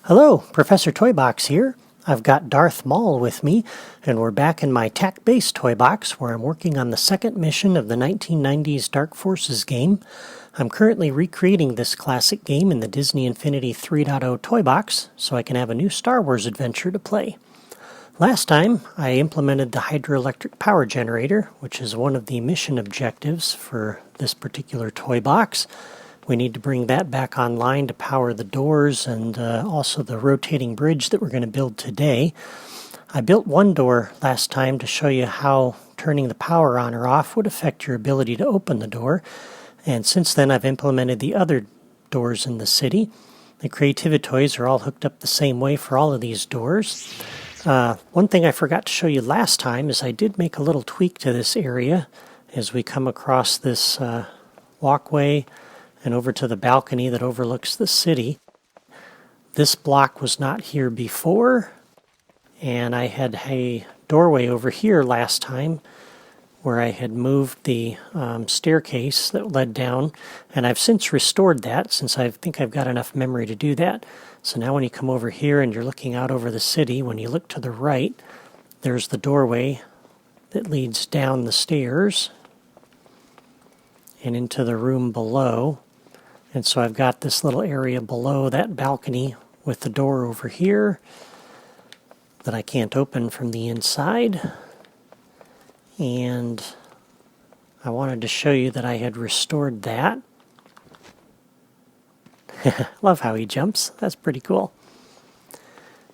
Hello, Professor Toybox here. I've got Darth Maul with me, and we're back in my TAC Base toy box where I'm working on the second mission of the 1990s Dark Forces game. I'm currently recreating this classic game in the Disney Infinity 3.0 toy box so I can have a new Star Wars adventure to play. Last time, I implemented the hydroelectric power generator, which is one of the mission objectives for this particular toy box. We need to bring that back online to power the doors and also the rotating bridge that we're going to build today. I built one door last time to show you how turning the power on or off would affect your ability to open the door. And since then I've implemented the other doors in the city. The Creativitoys are all hooked up the same way for all of these doors. One thing I forgot to show you last time is I did make a little tweak to this area as we come across this walkway and over to the balcony that overlooks the city. This block was not here before, and I had a doorway over here last time where I had moved the staircase that led down, and I've since restored that since I think I've got enough memory to do that. So now when you come over here and you're looking out over the city, when you look to the right, there's the doorway that leads down the stairs and into the room below. And so I've got this little area below that balcony with the door over here that I can't open from the inside. And I wanted to show you that I had restored that. Love how he jumps. That's pretty cool.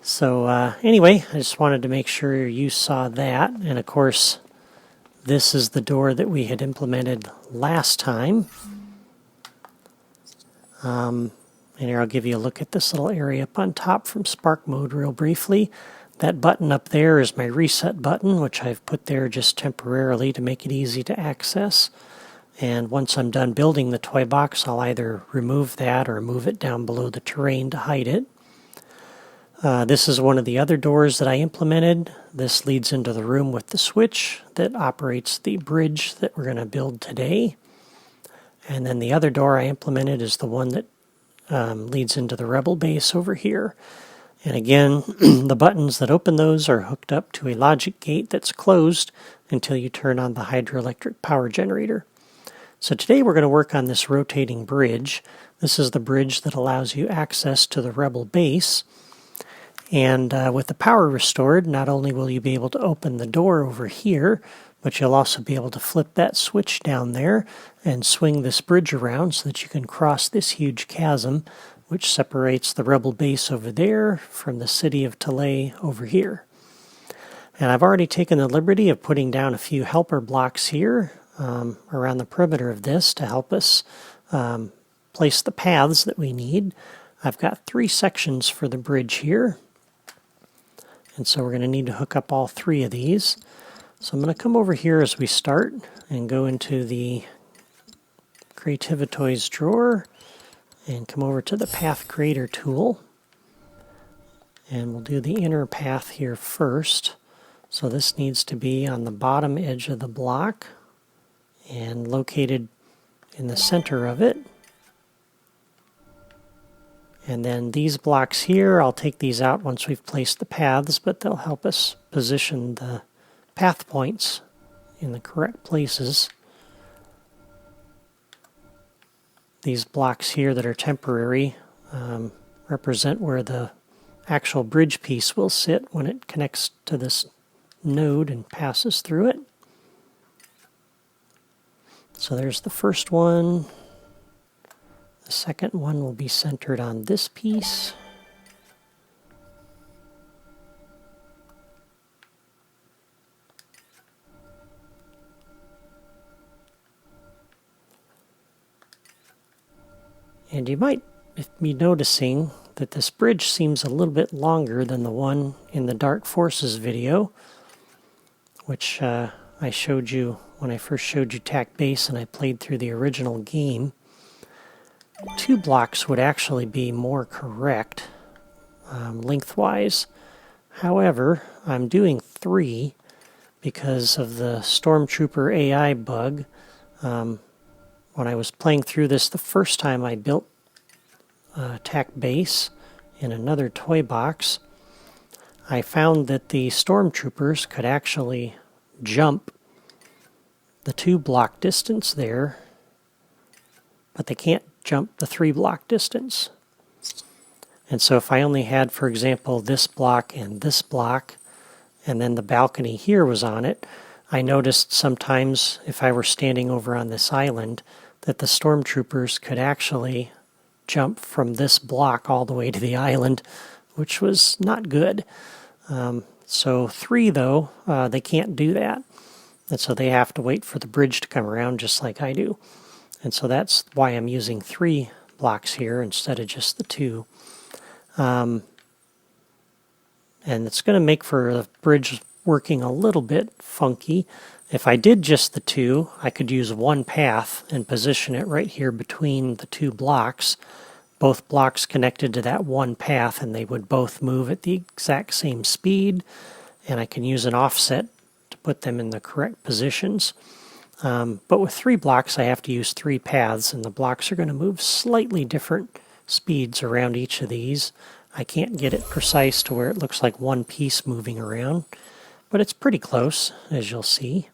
So anyway, I just wanted to make sure you saw that. And of course, this is the door that we had implemented last time. And here I'll give you a look at this little area up on top from Spark Mode real briefly. That button up there is my reset button, which I've put there just temporarily to make it easy to access. And once I'm done building the toy box, I'll either remove that or move it down below the terrain to hide it. This is one of the other doors that I implemented. This leads into the room with the switch that operates the bridge that we're going to build today. And then the other door I implemented is the one that leads into the Rebel base over here. And again, the buttons that open those are hooked up to a logic gate that's closed until you turn on the hydroelectric power generator. So today we're going to work on this rotating bridge. This is the bridge that allows you access to the Rebel base. And with the power restored, not only will you be able to open the door over here, but you'll also be able to flip that switch down there and swing this bridge around so that you can cross this huge chasm which separates the Rebel base over there from the city of Talay over here. And I've already taken the liberty of putting down a few helper blocks here around the perimeter of this to help us place the paths that we need. I've got 3 sections for the bridge here, and so we're going to need to hook up all 3 of these. So I'm going to come over here as we start and go into the Creativitoys drawer and come over to the Path Creator tool. And we'll do the inner path here first. So this needs to be on the bottom edge of the block and located in the center of it. And then these blocks here, I'll take these out once we've placed the paths, but they'll help us position the path points in the correct places. These blocks here that are temporary represent where the actual bridge piece will sit when it connects to this node and passes through it. So there's the first one. The second one will be centered on this piece. And you might be noticing that this bridge seems a little bit longer than the one in the Dark Forces video, which I showed you when I first showed you TAC Base and I played through the original game. 2 blocks would actually be more correct lengthwise. However, I'm doing 3 because of the Stormtrooper AI bug. When I was playing through this the first time I built TAC Base in another toy box, I found that the stormtroopers could actually jump the 2-block distance there, but they can't jump the 3-block distance. And so if I only had, for example, this block, and then the balcony here was on it, I noticed sometimes if I were standing over on this island that the stormtroopers could actually jump from this block all the way to the island, which was not good. So 3, though, they can't do that. And so they have to wait for the bridge to come around just like I do. And so that's why I'm using 3 blocks here instead of just the 2. And it's going to make for the bridge working a little bit funky. If I did just the 2, I could use one path and position it right here between the 2 blocks. Both blocks connected to that one path, and they would both move at the exact same speed. And I can use an offset to put them in the correct positions. But with 3 blocks, I have to use 3 paths, and the blocks are going to move slightly different speeds around each of these. I can't get it precise to where it looks like one piece moving around, but it's pretty close, as you'll see.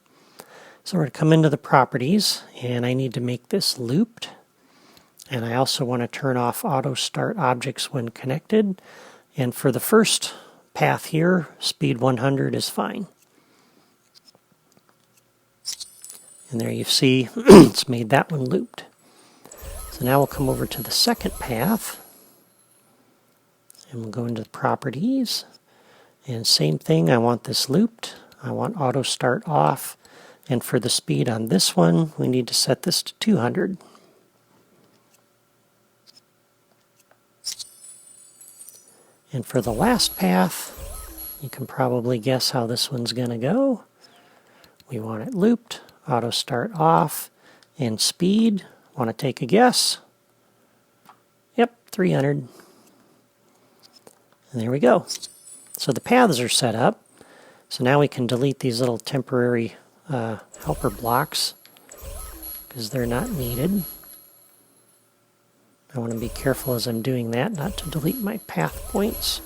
So we're going to come into the properties, and I need to make this looped. And I also want to turn off auto start objects when connected. And for the first path here, speed 100 is fine. And there you see it's made that one looped. So now we'll come over to the second path. And we'll go into the properties. And same thing, I want this looped. I want auto start off. And for the speed on this one, we need to set this to 200. And for the last path, you can probably guess how this one's going to go. We want it looped, auto start off, and speed. Want to take a guess? Yep, 300. And there we go. So the paths are set up. So now we can delete these little temporary helper blocks because they're not needed. I want to be careful as I'm doing that not to delete my path points.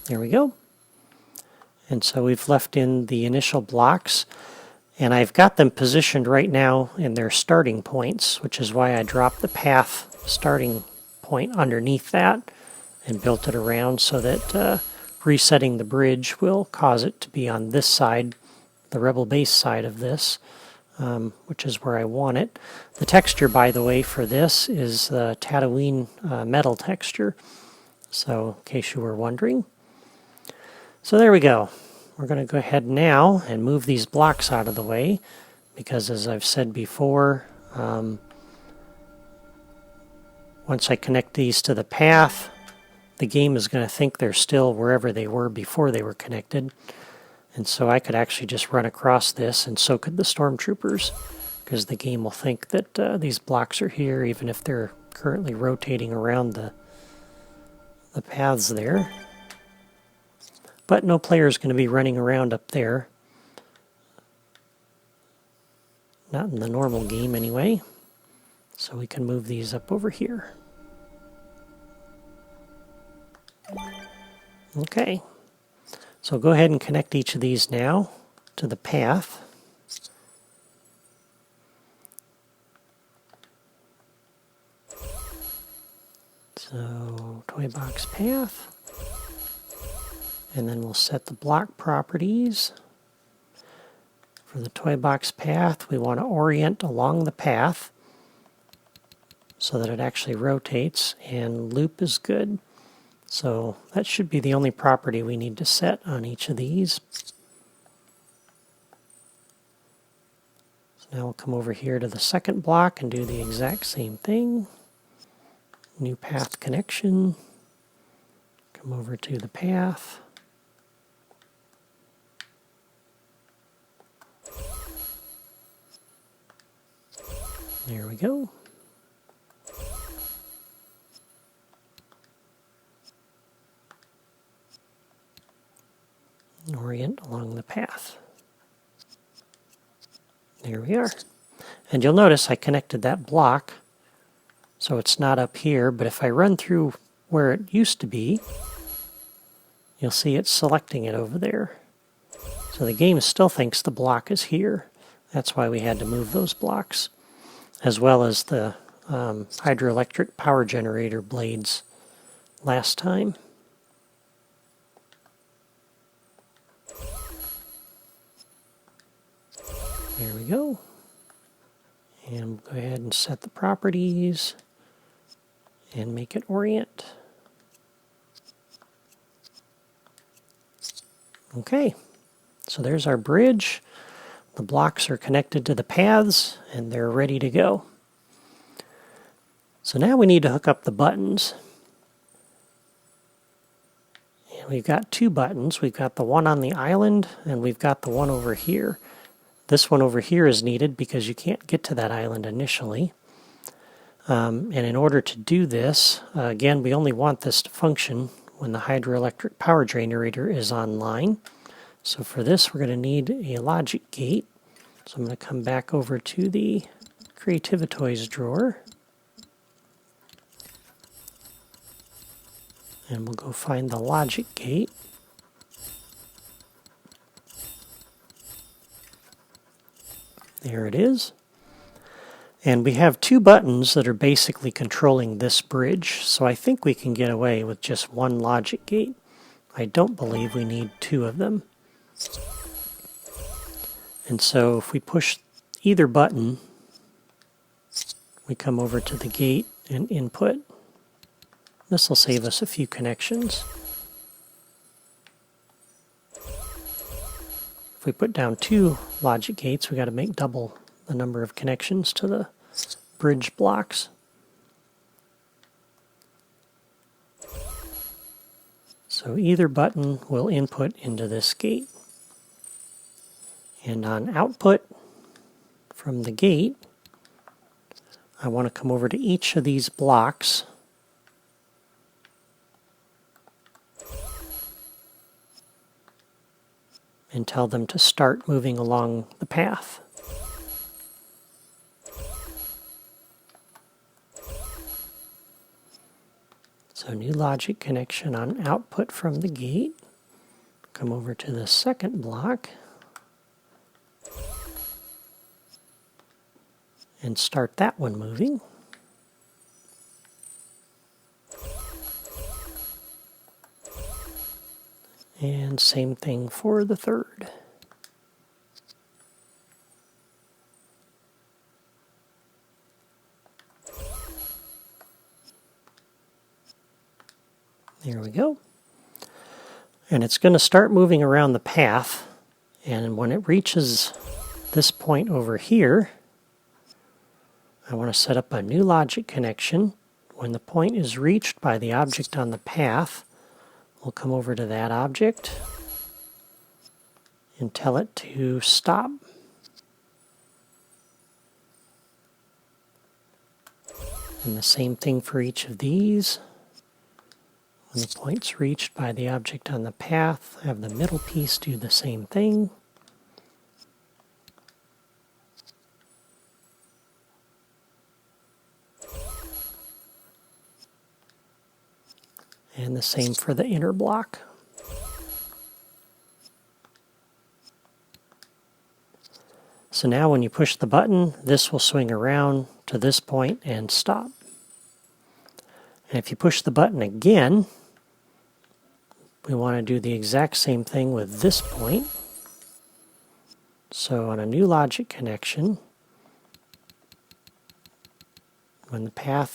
There we go. And so we've left in the initial blocks, and I've got them positioned right now in their starting points, which is why I dropped the path starting point underneath that and built it around so that resetting the bridge will cause it to be on this side, the Rebel base side of this, which is where I want it. The texture, by the way, for this is the Tatooine metal texture, so in case you were wondering. So there we go. We're going to go ahead now and move these blocks out of the way because, as I've said before, once I connect these to the path, the game is going to think they're still wherever they were before they were connected. And so I could actually just run across this, and so could the stormtroopers, because the game will think that these blocks are here, even if they're currently rotating around the paths there. But no player is going to be running around up there. Not in the normal game anyway. So we can move these up over here. Okay. So go ahead and connect each of these now to the path. So toy box path. And then we'll set the block properties. For the toy box path, we want to orient along the path so that it actually rotates, and loop is good. So that should be the only property we need to set on each of these. So now we'll come over here to the second block and do the exact same thing. New path connection. Come over to the path. There we go. Orient along the path. There we are. And you'll notice I connected that block, so it's not up here, but if I run through where it used to be, you'll see it's selecting it over there. So the game still thinks the block is here. That's why we had to move those blocks, as well as the hydroelectric power generator blades last time. There we go. And we'll go ahead and set the properties and make it orient. Okay, so there's our bridge. The blocks are connected to the paths and they're ready to go. So now we need to hook up the buttons. And we've got two buttons. We've got the one on the island and we've got the one over here. This one over here is needed because you can't get to that island initially. And in order to do this, again, we only want this to function when the hydroelectric power generator is online. So for this, we're going to need a logic gate. So I'm going to come back over to the Creativitoys drawer. And we'll go find the logic gate. There it is. And we have two buttons that are basically controlling this bridge, so I think we can get away with just one logic gate. I don't believe we need two of them. And so if we push either button, we come over to the gate and input. This will save us a few connections. If we put down two logic gates, we got to make double the number of connections to the bridge blocks. So either button will input into this gate. And on output from the gate, I want to come over to each of these blocks and tell them to start moving along the path. So new logic connection on output from the gate. Come over to the second block and start that one moving. And same thing for the third. There we go. And it's going to start moving around the path. And when it reaches this point over here, I want to set up a new logic connection. When the point is reached by the object on the path, we'll come over to that object and tell it to stop. And the same thing for each of these. When the point's reached by the object on the path, have the middle piece do the same thing. And the same for the inner block. So now when you push the button, this will swing around to this point and stop. And if you push the button again, we want to do the exact same thing with this point. So on a new logic connection, when the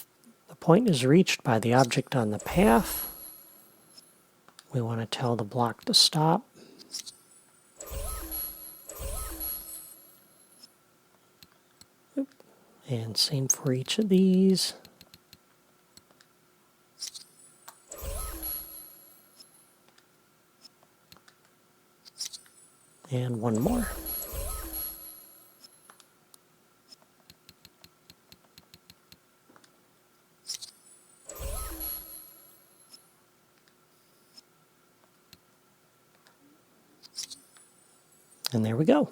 point is reached by the object on the path, we want to tell the block to stop. And same for each of these. And one more. And there we go.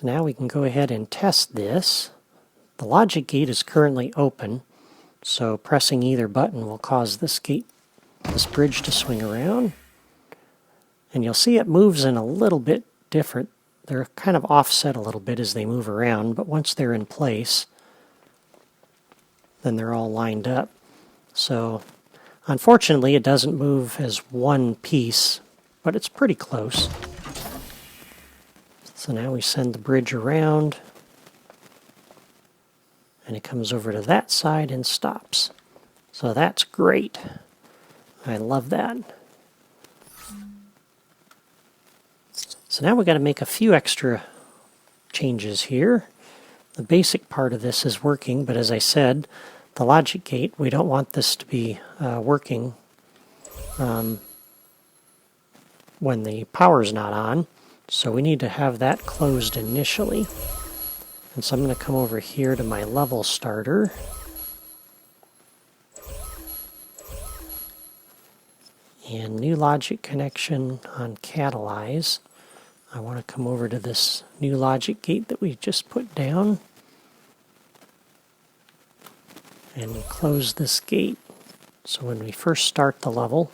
So now we can go ahead and test this. The logic gate is currently open, so pressing either button will cause this bridge to swing around. And you'll see it moves in a little bit different. They're kind of offset a little bit as they move around, but once they're in place, then they're all lined up. So unfortunately, it doesn't move as one piece, but it's pretty close. So now we send the bridge around, and it comes over to that side and stops. So that's great. I love that. So now we've got to make a few extra changes here. The basic part of this is working, but as I said, the logic gate, we don't want this to be working when the power's not on. So we need to have that closed initially. And so I'm going to come over here to my level starter. And new logic connection on catalyze. I want to come over to this new logic gate that we just put down and close this gate. So when we first start the level,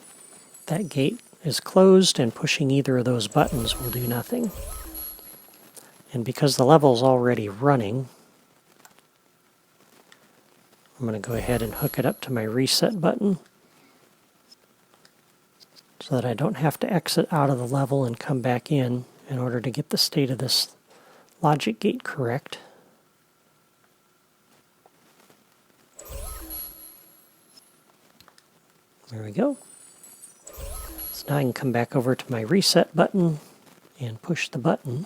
that gate is closed, and pushing either of those buttons will do nothing. And because the level is already running, I'm going to go ahead and hook it up to my reset button so that I don't have to exit out of the level and come back in order to get the state of this logic gate correct. There we go. So now I can come back over to my reset button and push the button.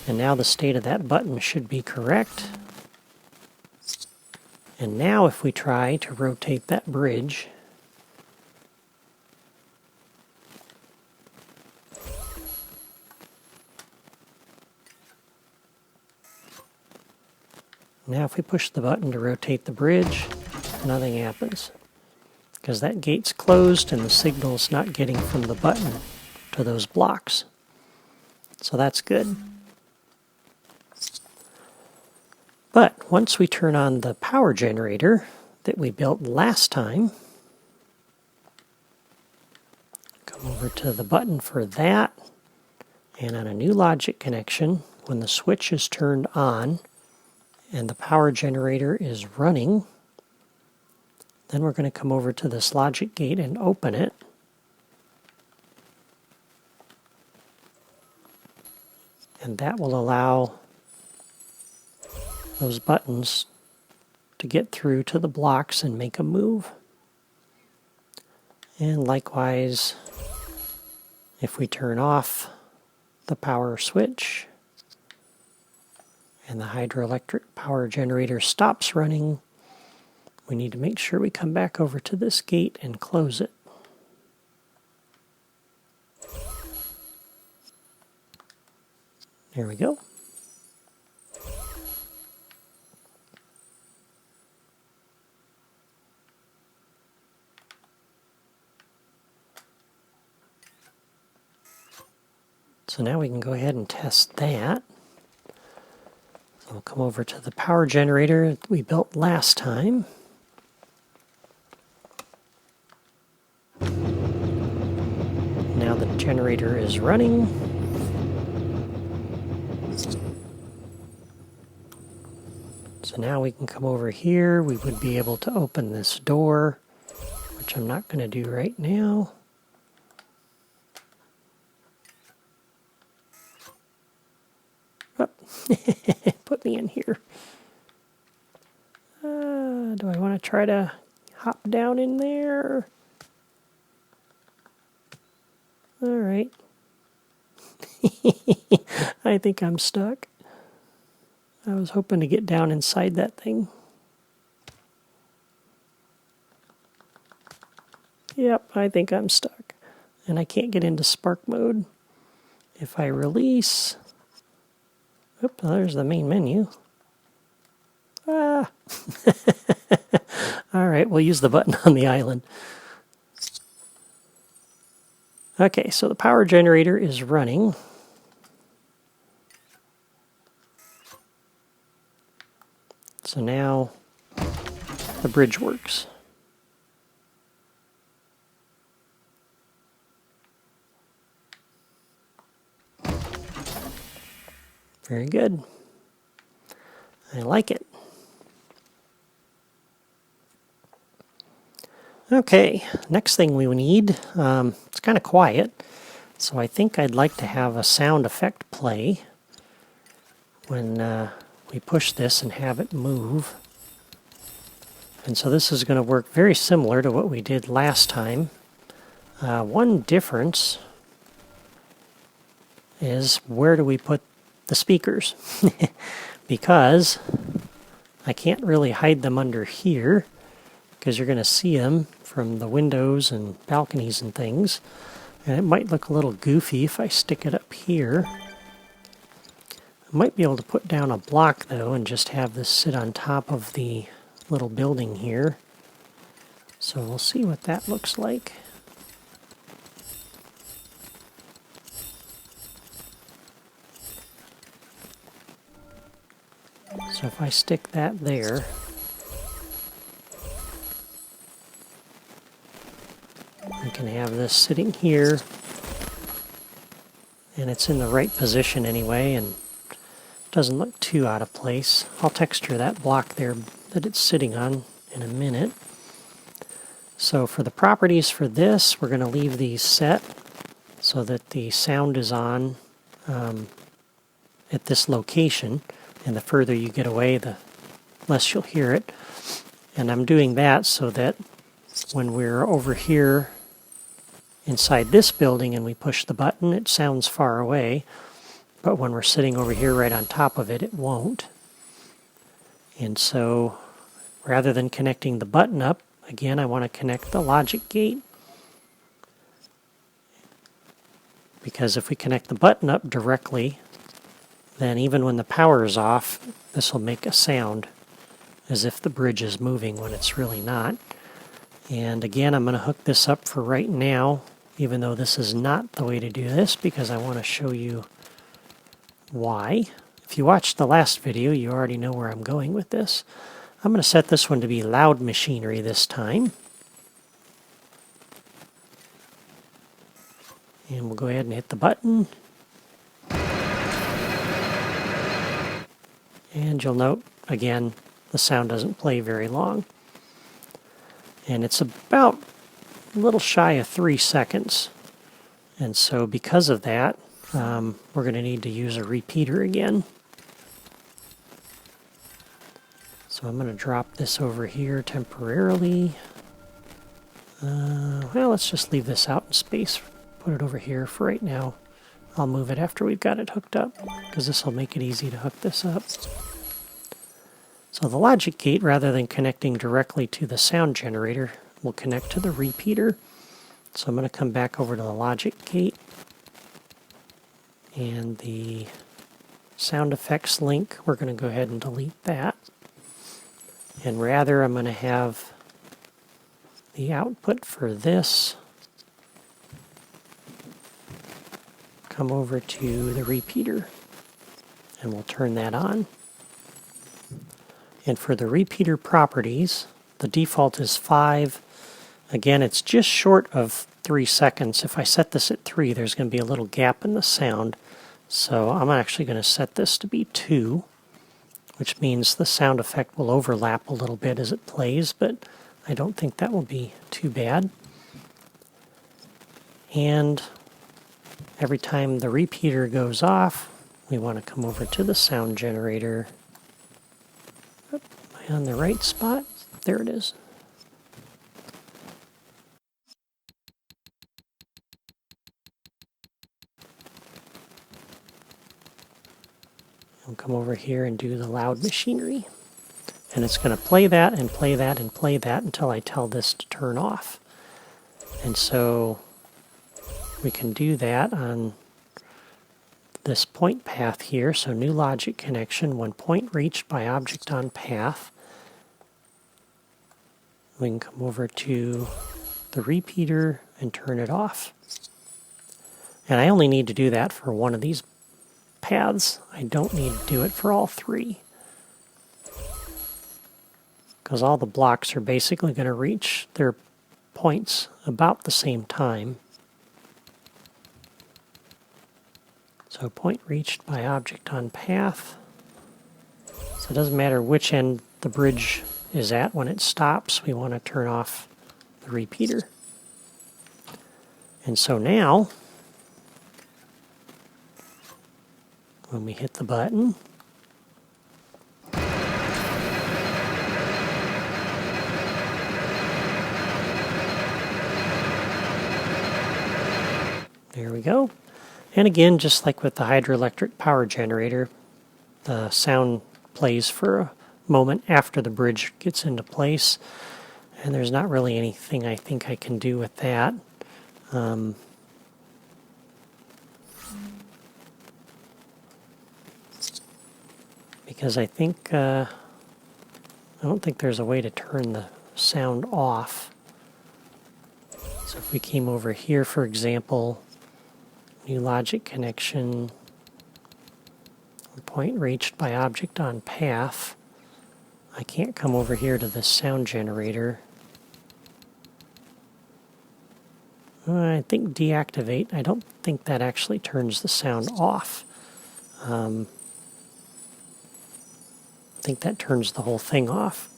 And now the state of that button should be correct. And now if we try to rotate that bridge, now if we push the button to rotate the bridge, nothing happens because that gate's closed and the signal's not getting from the button to those blocks. So that's good. But once we turn on the power generator that we built last time, come over to the button for that, and on a new logic connection, when the switch is turned on and the power generator is running, then we're going to come over to this logic gate and open it. And that will allow those buttons to get through to the blocks and make a move. And likewise, if we turn off the power switch and the hydroelectric power generator stops running, we need to make sure we come back over to this gate and close it. There we go. So now we can go ahead and test that. So we'll come over to the power generator that we built last time. Now the generator is running. So now we can come over here. We would be able to open this door, which I'm not going to do right now. Oh. Put me in here. Do I want to try to hop down in there? All right. I think I'm stuck. I was hoping to get down inside that thing. Yep, I think I'm stuck. And I can't get into spark mode. If I release... Oops, there's the main menu. Ah! All right, we'll use the button on the island. Okay, so the power generator is running. So now the bridge works. Very good. I like it. Okay, next thing we need, it's kind of quiet, so I think I'd like to have a sound effect play when we push this and have it move. And so this is going to work very similar to what we did last time. One difference is where do we put the speakers? Because I can't really hide them under here, because you're going to see them from the windows and balconies and things. And it might look a little goofy if I stick it up here. I might be able to put down a block though and just have this sit on top of the little building here. So we'll see what that looks like. So if I stick that there, we can have this sitting here, and it's in the right position anyway, and doesn't look too out of place. I'll texture that block there that it's sitting on in a minute. So for the properties for this, we're going to leave these set so that the sound is on at this location, and the further you get away, the less you'll hear it. And I'm doing that so that when we're over here inside this building and we push the button, it sounds far away, but when we're sitting over here right on top of it, it won't. And so rather than connecting the button up, again, I want to connect the logic gate, because if we connect the button up directly, then even when the power is off, this will make a sound as if the bridge is moving when it's really not. And again, I'm going to hook this up for right now, even though this is not the way to do this, because I want to show you why. If you watched the last video, you already know where I'm going with this. I'm going to set this one to be loud machinery this time. And we'll go ahead and hit the button. And you'll note, again, the sound doesn't play very long. And it's about a little shy of 3 seconds. And so because of that, we're going to need to use a repeater again. So I'm going to drop this over here temporarily. Well, let's just leave this out in space. Put it over here for right now. I'll move it after we've got it hooked up, because this will make it easy to hook this up. So the logic gate, rather than connecting directly to the sound generator, will connect to the repeater. So I'm going to come back over to the logic gate, and the sound effects link, we're going to go ahead and delete that. And rather, I'm going to have the output for this come over to the repeater, and we'll turn that on. And for the repeater properties, the default is 5. Again, it's just short of 3 seconds. If I set this at 3, there's going to be a little gap in the sound. So I'm actually going to set this to be 2, which means the sound effect will overlap a little bit as it plays, but I don't think that will be too bad. And every time the repeater goes off, we want to come over to the sound generator. Am I on the right spot? There it is. I'll come over here and do the loud machinery. And it's going to play that and play that and play that until I tell this to turn off. And so we can do that on this point path here. So new logic connection, when point reached by object on path. We can come over to the repeater and turn it off. And I only need to do that for one of these paths. I don't need to do it for all three, because all the blocks are basically going to reach their points about the same time. So point reached by object on path. So it doesn't matter which end the bridge is at when it stops, we want to turn off the repeater. And so now, when we hit the button, there we go. And again, just like with the hydroelectric power generator, the sound plays for a moment after the bridge gets into place. And there's not really anything I think I can do with that. Because I think, I don't think there's a way to turn the sound off. So if we came over here, for example, new logic connection, point reached by object on path. I can't come over here to the sound generator. I think deactivate. I don't think that actually turns the sound off. I think that turns the whole thing off,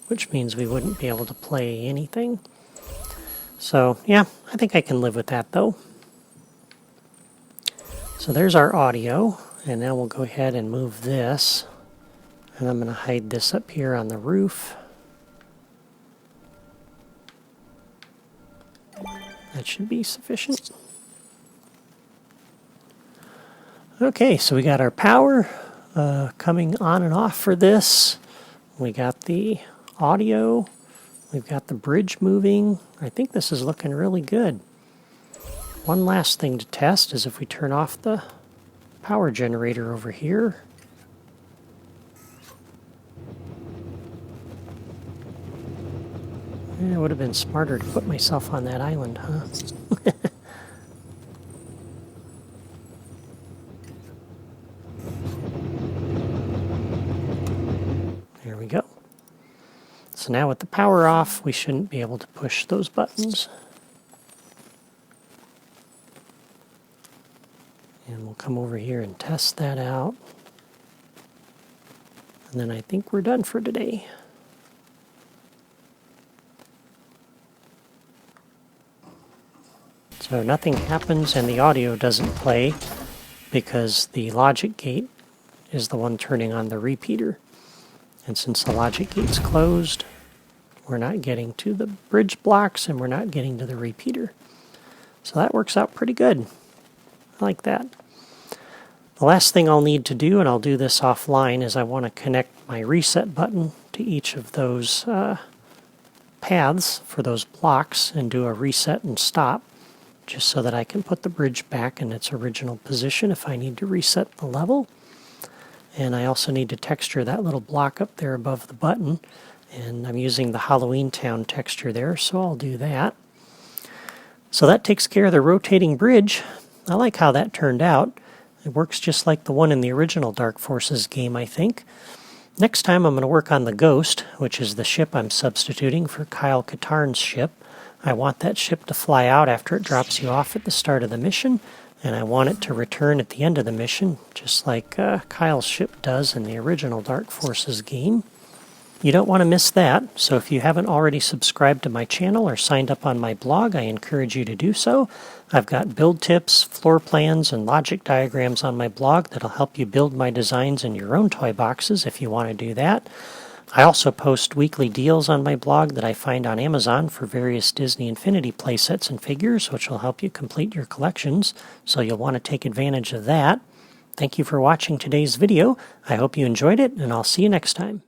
which means we wouldn't be able to play anything. So yeah, I think I can live with that though. So there's our audio, and now we'll go ahead and move this, and I'm going to hide this up here on the roof. That should be sufficient. Okay, so we got our power coming on and off for this. We got the audio. We've got the bridge moving. I think this is looking really good. One last thing to test is if we turn off the power generator over here. It would have been smarter to put myself on that island, huh? There we go. So now with the power off, we shouldn't be able to push those buttons. And we'll come over here and test that out. And then I think we're done for today. So nothing happens and the audio doesn't play because the logic gate is the one turning on the repeater. And since the logic gate's closed, we're not getting to the bridge blocks and we're not getting to the repeater. So that works out pretty good. I like that. The last thing I'll need to do, and I'll do this offline, is I want to connect my reset button to each of those paths for those blocks and do a reset and stop, just so that I can put the bridge back in its original position if I need to reset the level. And I also need to texture that little block up there above the button, and I'm using the Halloween Town texture there, so I'll do that. So that takes care of the rotating bridge. I like how that turned out. It works just like the one in the original Dark Forces game, I think. Next time I'm going to work on the Ghost, which is the ship I'm substituting for Kyle Katarn's ship. I want that ship to fly out after it drops you off at the start of the mission, and I want it to return at the end of the mission, just like Kyle's ship does in the original Dark Forces game. You don't want to miss that, so if you haven't already subscribed to my channel or signed up on my blog, I encourage you to do so. I've got build tips, floor plans, and logic diagrams on my blog that'll help you build my designs in your own toy boxes if you want to do that. I also post weekly deals on my blog that I find on Amazon for various Disney Infinity playsets and figures, which will help you complete your collections, so you'll want to take advantage of that. Thank you for watching today's video. I hope you enjoyed it, and I'll see you next time.